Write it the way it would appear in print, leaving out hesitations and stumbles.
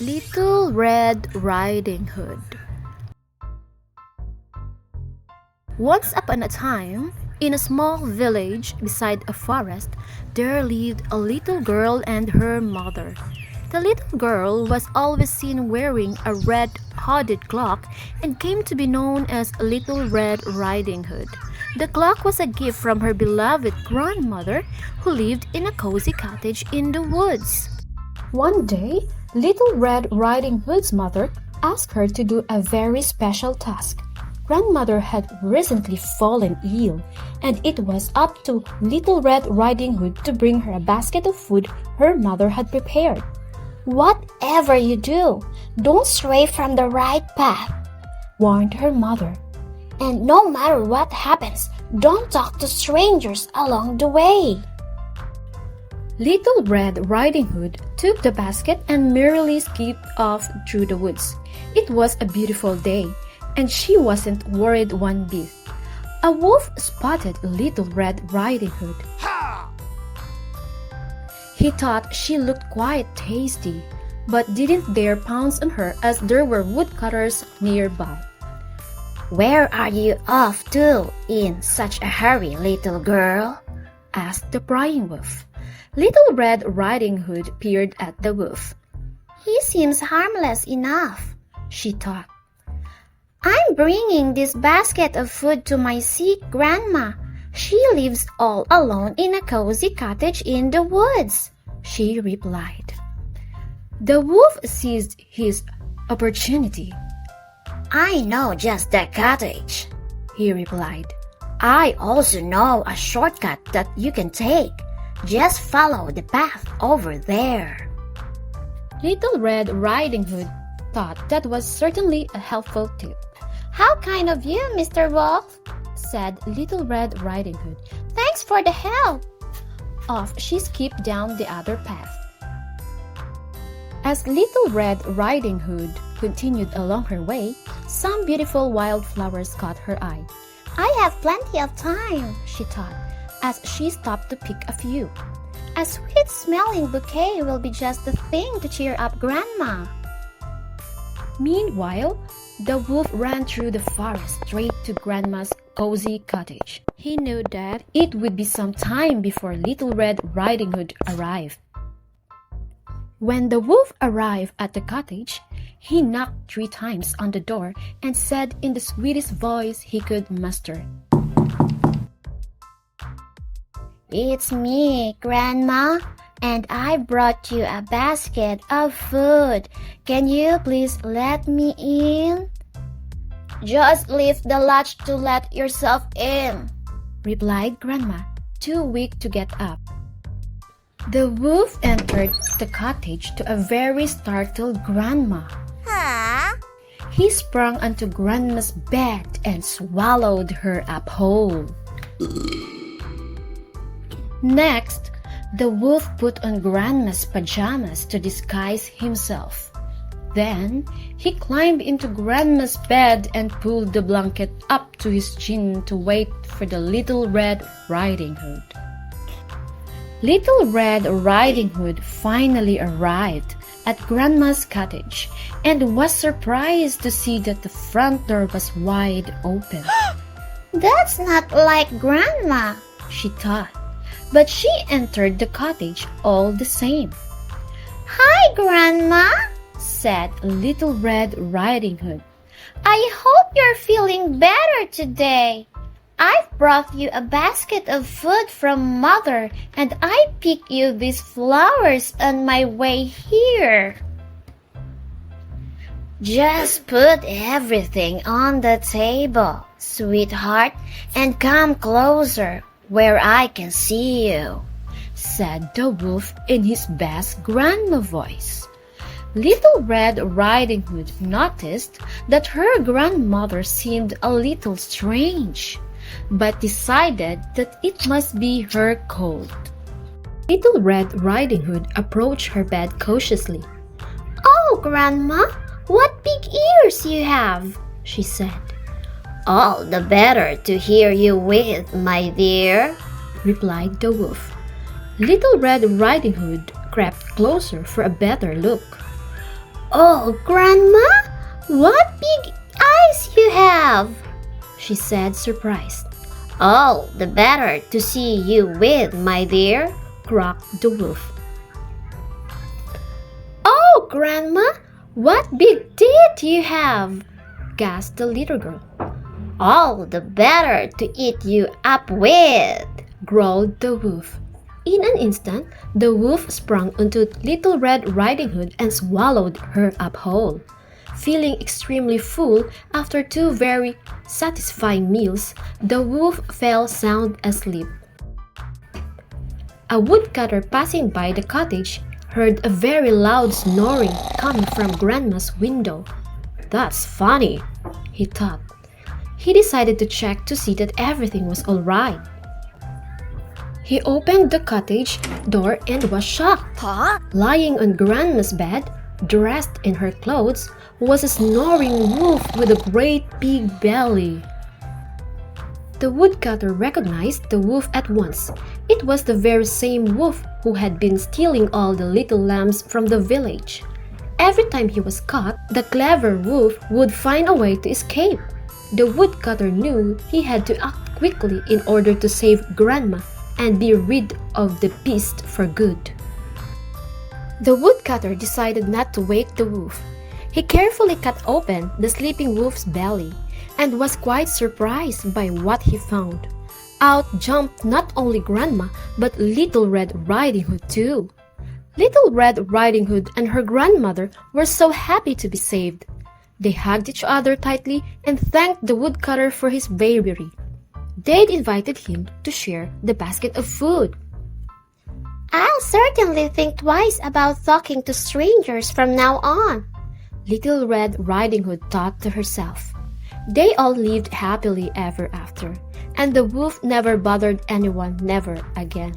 Little Red Riding Hood. Once upon a time, in a small village beside a forest, there lived a little girl and her mother. The little girl was always seen wearing a red-hooded cloak and came to be known as Little Red Riding Hood. The clock was a gift from her beloved grandmother, who lived in a cozy cottage in the woods. One day, Little Red Riding Hood's mother asked her to do a very special task. Grandmother had recently fallen ill, and it was up to Little Red Riding Hood to bring her a basket of food her mother had prepared. "Whatever you do, don't stray from the right path," warned her mother. "And no matter what happens, don't talk to strangers along the way." Little Red Riding Hood took the basket and merrily skipped off through the woods. It was a beautiful day, and she wasn't worried one bit. A wolf spotted Little Red Riding Hood. He thought she looked quite tasty, but didn't dare pounce on her as there were woodcutters nearby. "Where are you off to in such a hurry, little girl?" asked the prying wolf. Little Red Riding Hood peered at the wolf. "He seems harmless enough," she thought. "I'm bringing this basket of food to my sick grandma. She lives all alone in a cozy cottage in the woods," she replied. The wolf seized his opportunity. "I know just the cottage," he replied. "I also know a shortcut that you can take. Just follow the path over there." Little Red Riding Hood thought that was certainly a helpful tip. "How kind of you, Mr. Wolf," said Little Red Riding Hood. "Thanks for the help." Off she skipped down the other path. As Little Red Riding Hood continued along her way, some beautiful wildflowers caught her eye. "I have plenty of time," she thought, as she stopped to pick a few. "A sweet-smelling bouquet will be just the thing to cheer up Grandma." Meanwhile, the wolf ran through the forest straight to Grandma's cozy cottage. He knew that it would be some time before Little Red Riding Hood arrived. When the wolf arrived at the cottage, he knocked 3 times on the door and said in the sweetest voice he could muster, "It's me, Grandma, and I brought you a basket of food. Can you please let me in?" "Just lift the latch to let yourself in," replied Grandma, too weak to get up. The wolf entered the cottage to a very startled Grandma. "Huh?" He sprung onto Grandma's bed and swallowed her up whole. Next, the wolf put on Grandma's pajamas to disguise himself. Then, he climbed into Grandma's bed and pulled the blanket up to his chin to wait for the Little Red Riding Hood. Little Red Riding Hood finally arrived at Grandma's cottage and was surprised to see that the front door was wide open. "That's not like Grandma," she thought, but she entered the cottage all the same. "Hi, Grandma," said Little Red Riding Hood. "I hope you're feeling better today. I've brought you a basket of food from Mother, and I picked you these flowers on my way here." "Just put everything on the table, sweetheart, and come closer where I can see you," said the wolf in his best grandma voice. Little Red Riding Hood noticed that her grandmother seemed a little strange, but decided that it must be her cold. Little Red Riding Hood approached her bed cautiously. "Oh, Grandma, what big ears you have," she said. "All the better to hear you with, my dear," replied the wolf. Little Red Riding Hood crept closer for a better look. Oh, Grandma, what big eyes you have, she said, surprised. All the better to see you with, my dear, croaked the wolf. Oh, Grandma, what big teeth you have, gasped the little girl. All the better to eat you up with, growled the wolf. In an instant, the wolf sprung onto Little Red Riding Hood and swallowed her up whole. Feeling extremely full after 2 very satisfying meals, the wolf fell sound asleep. A woodcutter passing by the cottage heard a very loud snoring coming from Grandma's window. That's funny, he thought. He decided to check to see that everything was all right. He opened the cottage door and was shocked. Huh? Lying on Grandma's bed, dressed in her clothes, was a snoring wolf with a great big belly. The woodcutter recognized the wolf at once. It was the very same wolf who had been stealing all the little lambs from the village. Every time he was caught, the clever wolf would find a way to escape. The woodcutter knew he had to act quickly in order to save Grandma and be rid of the beast for good. The woodcutter decided not to wake the wolf. He carefully cut open the sleeping wolf's belly and was quite surprised by what he found. Out jumped not only Grandma but Little Red Riding Hood too. Little Red Riding Hood and her grandmother were so happy to be saved. They hugged each other tightly and thanked the woodcutter for his bravery. They'd invited him to share the basket of food. I'll certainly think twice about talking to strangers from now on, Little Red Riding Hood thought to herself. They all lived happily ever after, and the wolf never bothered anyone, never again.